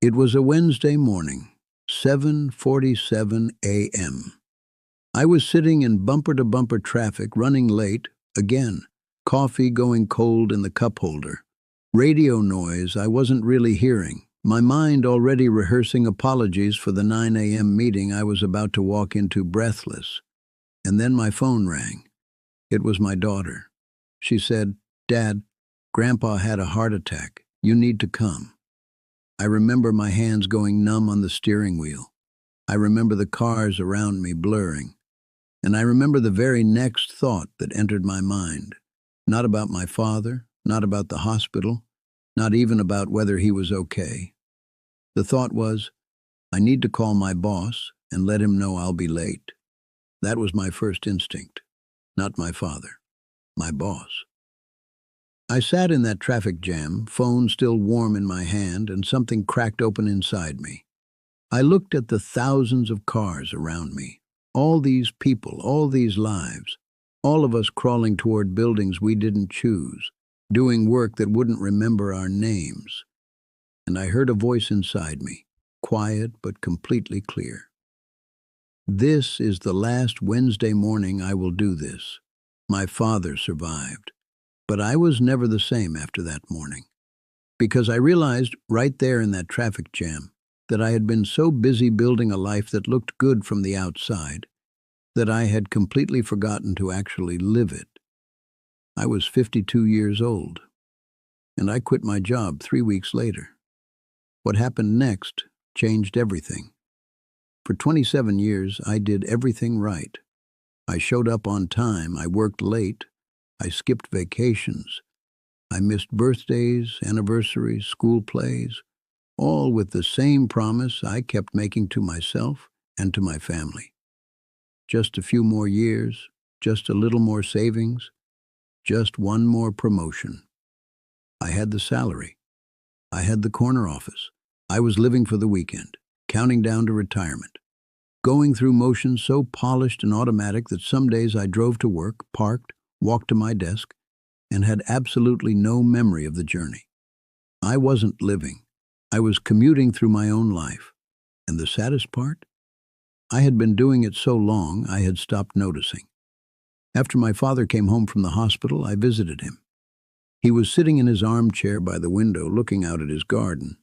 It was a Wednesday morning, 7:47 a.m. I was sitting in bumper-to-bumper traffic, running late, again, coffee going cold in the cup holder, radio noise I wasn't really hearing, my mind already rehearsing apologies for the 9 a.m. meeting I was about to walk into breathless. And then my phone rang. It was my daughter. She said, "Dad, Grandpa had a heart attack. You need to come." I remember my hands going numb on the steering wheel. I remember the cars around me blurring. And I remember the very next thought that entered my mind. Not about my father, not about the hospital, not even about whether he was okay. The thought was, I need to call my boss and let him know I'll be late. That was my first instinct. Not my father, my boss. I sat in that traffic jam, phone still warm in my hand, and something cracked open inside me. I looked at the thousands of cars around me, all these people, all these lives, all of us crawling toward buildings we didn't choose, doing work that wouldn't remember our names. And I heard a voice inside me, quiet but completely clear. This is the last Wednesday morning I will do this. My father survived. But I was never the same after that morning, because I realized right there in that traffic jam that I had been so busy building a life that looked good from the outside that I had completely forgotten to actually live it. I was 52 years old, and I quit my job 3 weeks later. What happened next changed everything. For 27 years, I did everything right. I showed up on time, I worked late, I skipped vacations. I missed birthdays, anniversaries, school plays, all with the same promise I kept making to myself and to my family. Just a few more years, just a little more savings, just one more promotion. I had the salary. I had the corner office. I was living for the weekend, counting down to retirement, going through motions so polished and automatic that some days I drove to work, parked, walked to my desk, and had absolutely no memory of the journey. I wasn't living. I was commuting through my own life. And the saddest part? I had been doing it so long I had stopped noticing. After my father came home from the hospital, I visited him. He was sitting in his armchair by the window looking out at his garden,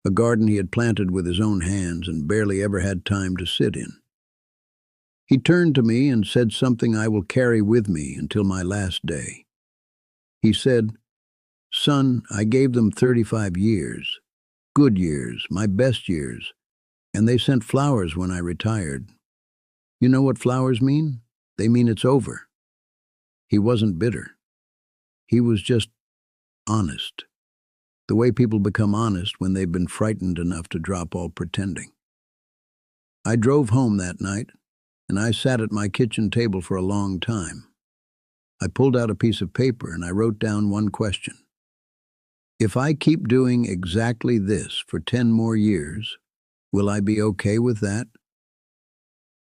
a garden he had planted with his own hands and barely ever had time to sit in. He turned to me and said something I will carry with me until my last day. He said, "Son, I gave them 35 years, good years, my best years, and they sent flowers when I retired. You know what flowers mean? They mean it's over." He wasn't bitter. He was just honest. The way people become honest when they've been frightened enough to drop all pretending. I drove home that night, and I sat at my kitchen table for a long time. I pulled out a piece of paper and I wrote down one question. If I keep doing exactly this for 10 more years, will I be okay with that?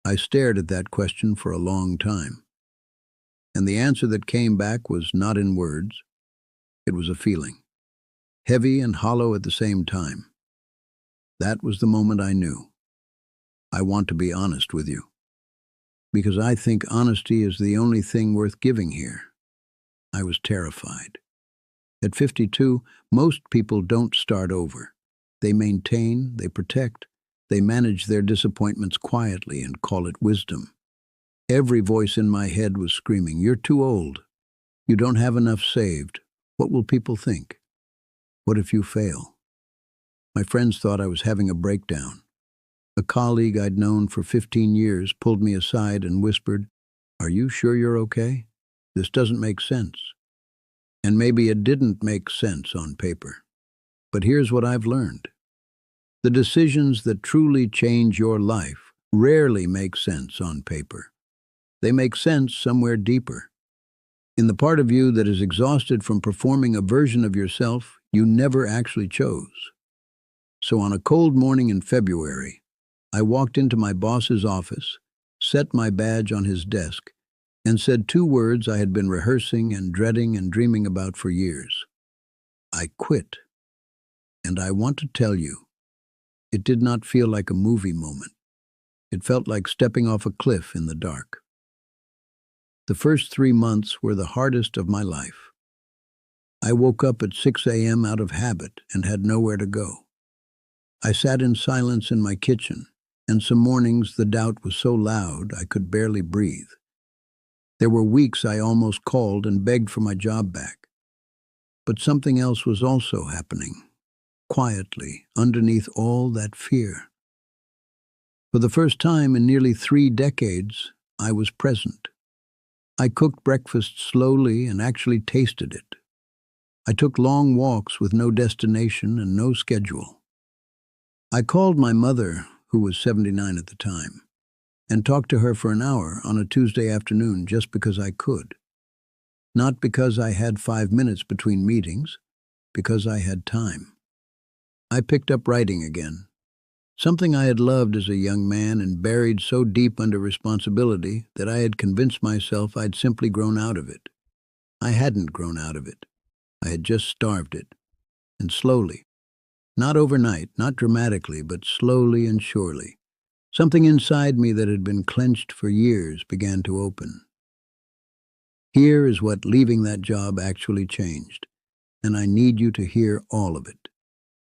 I stared at that question for a long time. And the answer that came back was not in words. It was a feeling, heavy and hollow at the same time. That was the moment I knew. I want to be honest with you, because I think honesty is the only thing worth giving here. I was terrified. At 52, most people don't start over. They maintain, they protect, they manage their disappointments quietly and call it wisdom. Every voice in my head was screaming, "You're too old. You don't have enough saved. What will people think? What if you fail?" My friends thought I was having a breakdown. A colleague I'd known for 15 years pulled me aside and whispered, "Are you sure you're okay? This doesn't make sense." And maybe it didn't make sense on paper. But here's what I've learned. The decisions that truly change your life rarely make sense on paper. They make sense somewhere deeper. In the part of you that is exhausted from performing a version of yourself you never actually chose. So on a cold morning in February, I walked into my boss's office, set my badge on his desk, and said 2 words I had been rehearsing and dreading and dreaming about for years. I quit. And I want to tell you, It did not feel like a movie moment. It felt like stepping off a cliff in the dark. The first 3 months were the hardest of my life. I woke up at 6 a.m. out of habit and had nowhere to go. I sat in silence in my kitchen, and some mornings the doubt was so loud I could barely breathe. There were weeks I almost called and begged for my job back. But something else was also happening, quietly, underneath all that fear. For the first time in nearly 3 decades, I was present. I cooked breakfast slowly and actually tasted it. I took long walks with no destination and no schedule. I called my mother, who was 79 at the time, and talked to her for an hour on a Tuesday afternoon just because I could. Not because I had 5 minutes between meetings, because I had time. I picked up writing again, something I had loved as a young man and buried so deep under responsibility that I had convinced myself I'd simply grown out of it. I hadn't grown out of it. I had just starved it. And slowly, not overnight, not dramatically, but slowly and surely, something inside me that had been clenched for years began to open. Here is what leaving that job actually changed, and I need you to hear all of it.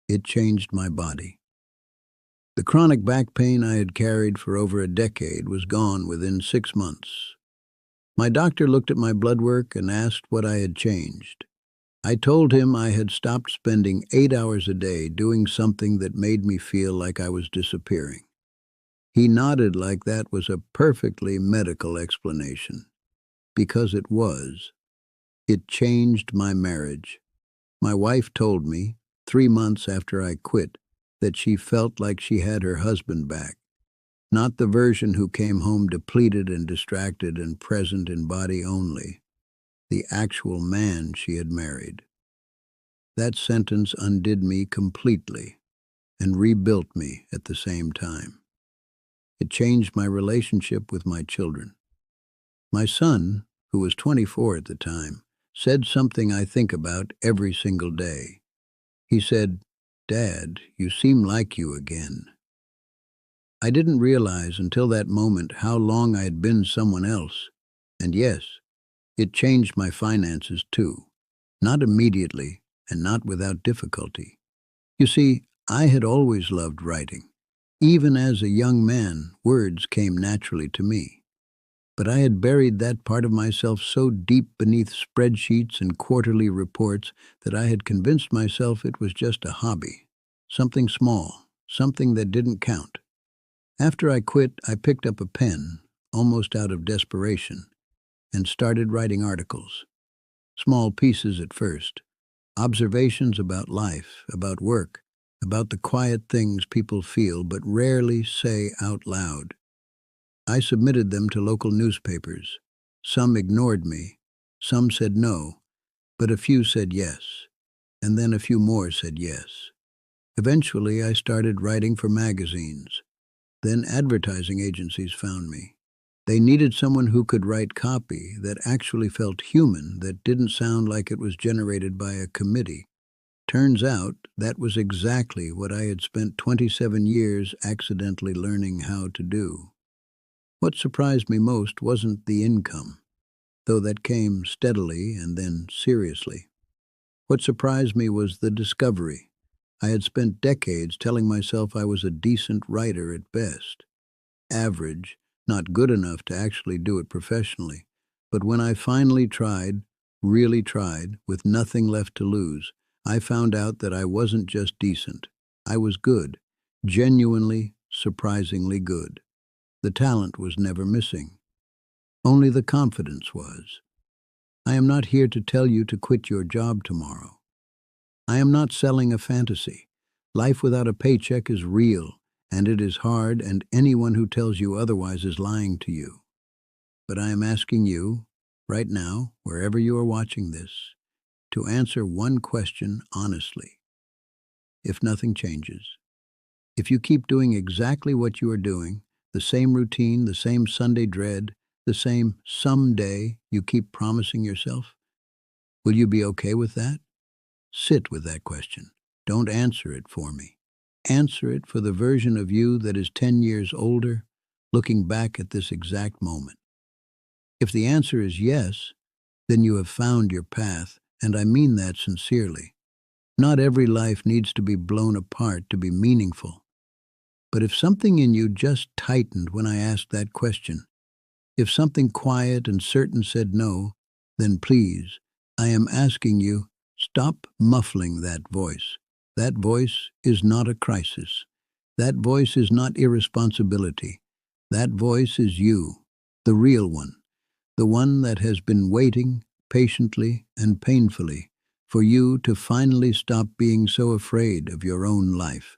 It changed my body. The chronic back pain I had carried for over a decade was gone within 6 months. My doctor looked at my blood work and asked what I had changed. I told him I had stopped spending 8 hours a day doing something that made me feel like I was disappearing. He nodded like that was a perfectly medical explanation. Because it was. It changed my marriage. My wife told me, 3 months after I quit, that she felt like she had her husband back. Not the version who came home depleted and distracted and present in body only. The actual man she had married. That sentence undid me completely and rebuilt me at the same time. It changed my relationship with my children. My son, who was 24 at the time, said something I think about every single day. He said, "Dad, you seem like you again." I didn't realize until that moment how long I had been someone else. And yes, it changed my finances too. Not immediately and not without difficulty. You see, I had always loved writing. Even as a young man, words came naturally to me. But I had buried that part of myself so deep beneath spreadsheets and quarterly reports that I had convinced myself it was just a hobby, something small, something that didn't count. After I quit, I picked up a pen, almost out of desperation, and started writing articles. Small pieces at first, observations about life, about work, about the quiet things people feel but rarely say out loud. I submitted them to local newspapers. Some ignored me, some said no, but a few said yes, and then a few more said yes. Eventually, I started writing for magazines. Then advertising agencies found me. They needed someone who could write copy that actually felt human, that didn't sound like it was generated by a committee. Turns out that was exactly what I had spent 27 years accidentally learning how to do. What surprised me most wasn't the income, though that came steadily and then seriously. What surprised me was the discovery. I had spent decades telling myself I was a decent writer at best. Average, not good enough to actually do it professionally. But when I finally tried, really tried, with nothing left to lose, I found out that I wasn't just decent. I was good, genuinely, surprisingly good. The talent was never missing. Only the confidence was. I am not here to tell you to quit your job tomorrow. I am not selling a fantasy. Life without a paycheck is real, and it is hard, and anyone who tells you otherwise is lying to you. But I am asking you, right now, wherever you are watching this, to answer one question honestly. If nothing changes, if you keep doing exactly what you are doing, the same routine, the same Sunday dread, the same someday you keep promising yourself, will you be okay with that? Sit with that question. Don't answer it for me. Answer it for the version of you that is 10 years older, looking back at this exact moment. If the answer is yes, then you have found your path, and I mean that sincerely. Not every life needs to be blown apart to be meaningful. But if something in you just tightened when I asked that question, if something quiet and certain said no, then please, I am asking you, stop muffling that voice. That voice is not a crisis. That voice is not irresponsibility. That voice is you, the real one, the one that has been waiting patiently and painfully for you to finally stop being so afraid of your own life.